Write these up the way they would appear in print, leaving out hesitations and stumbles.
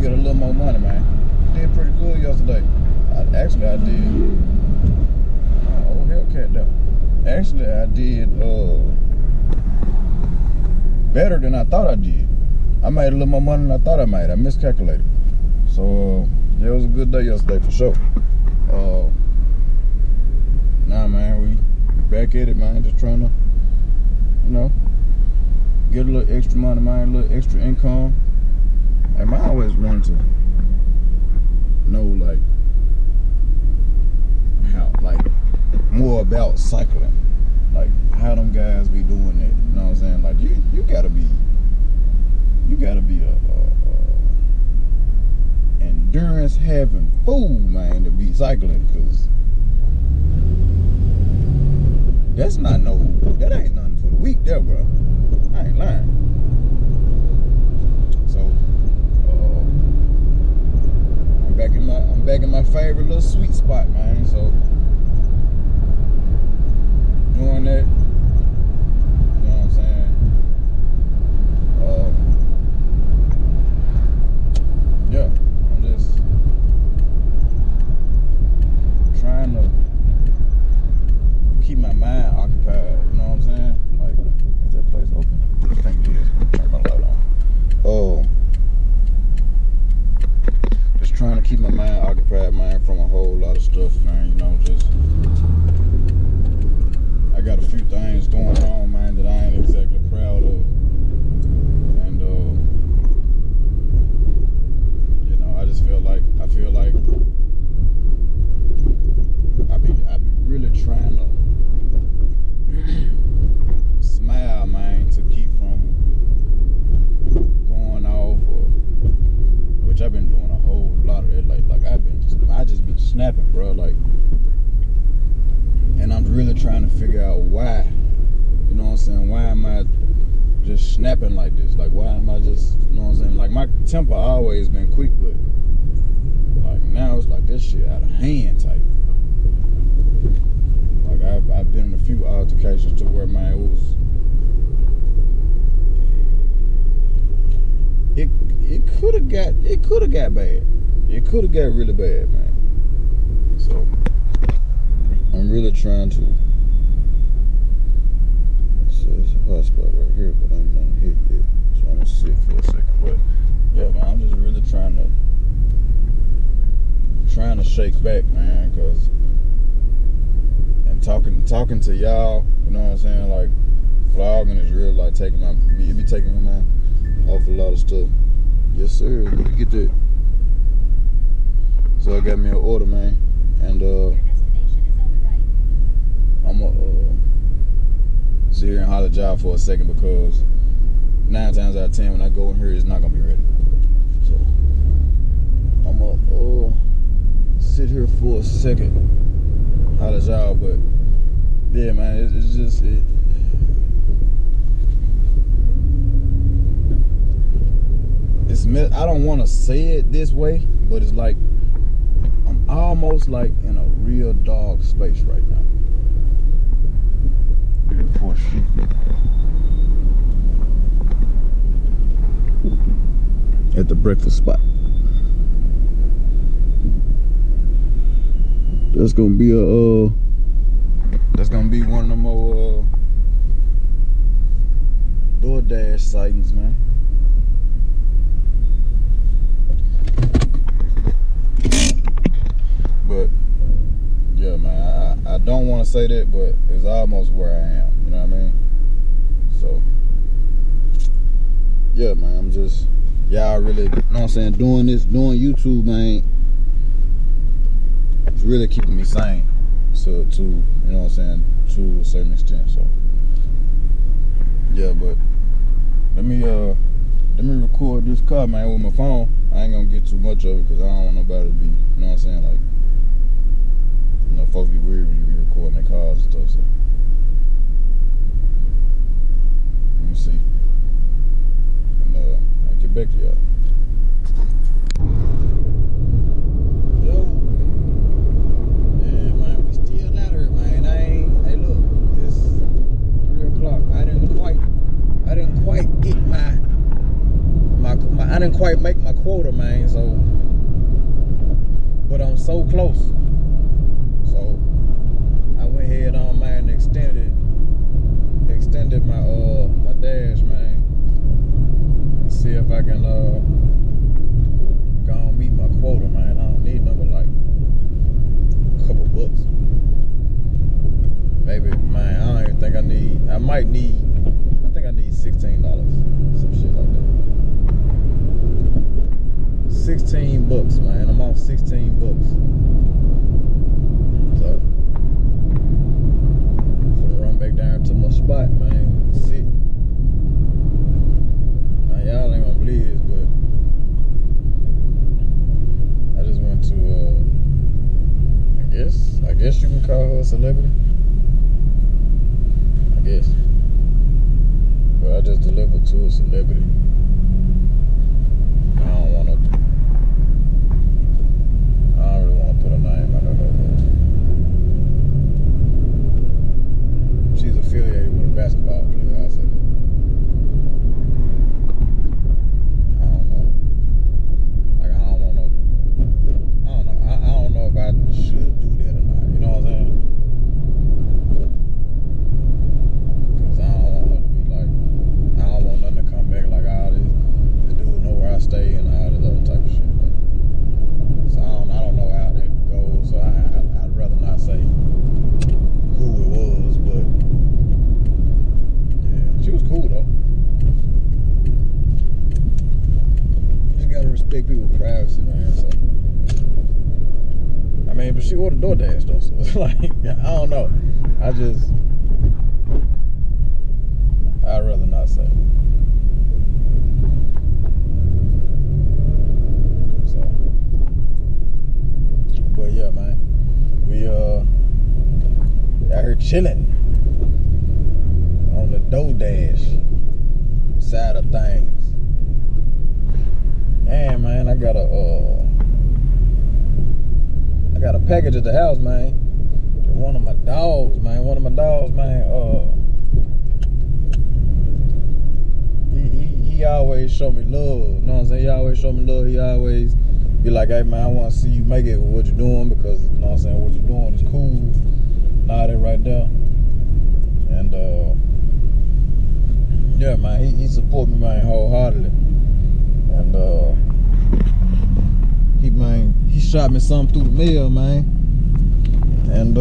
get a little more money, man. Did pretty good yesterday. Actually, I did. Oh, Hellcat though. Actually, I did better than I thought I did. I made a little more money than I thought I made. I miscalculated. So yeah, it was a good day yesterday for sure. Nah, man, we back at it, man. Just trying to, you know, get a little extra money, man, a little extra income. And I always wanted to know, like, how, like, more about cycling, like how them guys be doing it. You know what I'm saying? Like, you gotta be a endurance having fool, man, to be cycling, cause that ain't nothing for the week there, bro. I ain't lying. So I'm back in my favorite little sweet spot, man. So doing that, you know what I'm saying? Yeah, I'm just trying to keep my mind occupied, you know what I'm saying? Like, is that place open? I think it is. Turn my light on. Just trying to keep my mind occupied, man, from a whole lot of stuff, man, you know, just I got a few things going on, man, that I ain't exactly proud of. And you know, I feel like I be really trying to smile, man, to keep from going off, which I've been doing a whole lot of it. Like I just been snapping, bro. Like, and I'm really trying to figure out why. You know what I'm saying? Why am I just snapping like this? Like, why am I just, you know what I'm saying? Like, my temper always been quick, but like now it's like this shit out of hand type. Like, I've been in a few altercations to where, man, it could have got bad. It could have got really bad, man. So I'm really trying to. There's a hot spot right here, but I ain't nothing hit yet. So I'm gonna sit for a second. But yeah, man, I'm just really trying to shake back, man, cause and talking to y'all, you know what I'm saying? Like, vlogging is really like taking my mind off a lot of stuff. Yes, sir. Let me get that. So I got me an order, man, and I'm gonna sit here and holler at y'all for a second, because 9 times out of 10 when I go in here, it's not gonna be ready. So I'm gonna sit here for a second, holler at y'all. But yeah, man, it's just I don't want to say it this way, but it's like I'm almost like in a real dog space right now. Poor shit. At the breakfast spot. That's gonna be one of the more DoorDash sightings, man. But yeah, man, I don't want to say that, but it's almost where I am. You know what I mean? So yeah, man, I'm just, y'all really, you know what I'm saying, doing YouTube, man, it's really keeping me sane. So to, you know what I'm saying, to a certain extent. So yeah, but let me record this car, man, with my phone. I ain't gonna get too much of it, because I don't want nobody to be, you know what I'm saying, like, you know, folks be weird when you be recording their cars and stuff. So let me see, and I'll get back to y'all. Yo, yeah, man, we still out here, man. Hey, look, it's 3 o'clock. I didn't quite get I didn't quite make my quota, man. So, but I'm so close. So I went ahead on, man, and extended my my dash, man. See if I can go and meet my quota, man. I don't need number like a couple bucks. Maybe, man, I don't even think I need. I think I need $16, some shit like that. 16 bucks, man. I'm off 16 bucks. So I'm gonna run back down to my spot, man. Sit. Now y'all ain't gonna believe this, but I just went to I guess you can call her a celebrity. I guess. But I just delivered to a celebrity. I don't really want to put a name out of her. She's affiliated with a basketball player, I'll say that. I don't know. Like, I don't know if I should do that or not. You know what I'm saying? Because I don't want her to be like, I don't want nothing to come back like, this dude know where I stay and all this other type of shit. So I don't know how that goes. So I'd rather not say who it was, but yeah, she was cool though. You just gotta respect people's privacy, man. So I mean, but she ordered DoorDash though, so it's like, I don't know. I'd rather not say. So, but yeah, man, we out here chilling on the DoorDash side of things. And man, I got a package at the house, man. One of my dogs, man. He always show me love. You know what I'm saying? He always show me love. He always be like, hey man, I want to see you make it with what you're doing, because you know what I'm saying, what you're doing is cool. And all that right there. And yeah, man, he support me, man, wholeheartedly. And he shot me something through the mail, man. And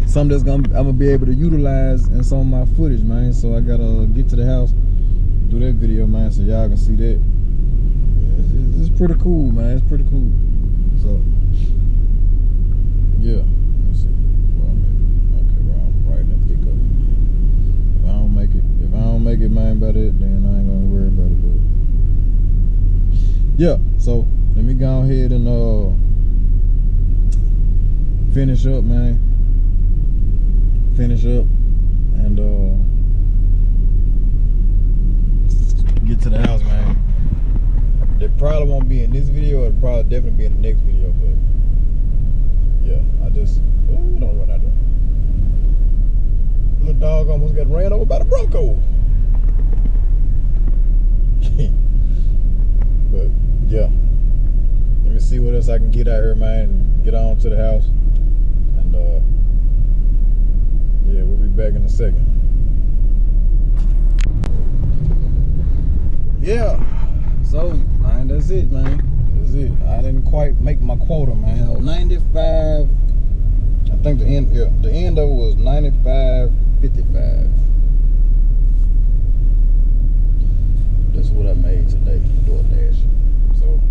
something that's I'm gonna be able to utilize in some of my footage, man. So I gotta get to the house, do that video, man, so y'all can see that. It's pretty cool, man. It's pretty cool. So yeah, let's see where I'm at. Okay, I'm right in the thick of it. If I don't make it, man, by that, then I ain't gonna worry about it. But yeah, so let me go ahead and finish up, man. Finish up and get to the house, man. It probably won't be in this video. It'll probably definitely be in the next video, but yeah, don't run out there. Little dog almost got ran over by the Bronco. But yeah, let me see what else I can get out here, man, and get on to the house. And yeah, we'll be back in a second. Yeah, so man, that's it, man. That's it. I didn't quite make my quota, man. 95. I think the end of it was 95.55. That's what I made today, DoorDash. So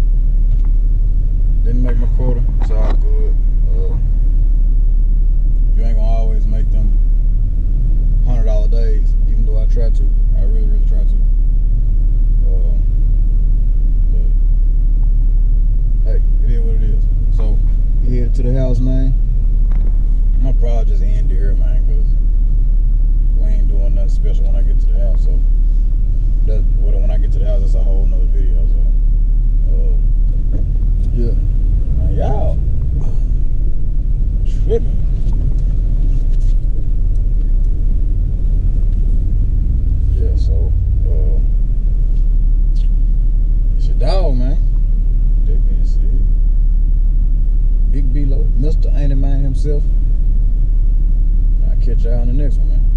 didn't make my quota. It's all good. You ain't gonna always make them $100 days, even though I try to. I really try to. But hey, it is what it is. So we headed to the house, man. I'm gonna probably just end it here, man, because we ain't doing nothing special when I get to the house. So when I get to the house, that's a whole nother video. So yeah, man, y'all tripping. Yeah, so himself. I'll catch y'all on the next one, man.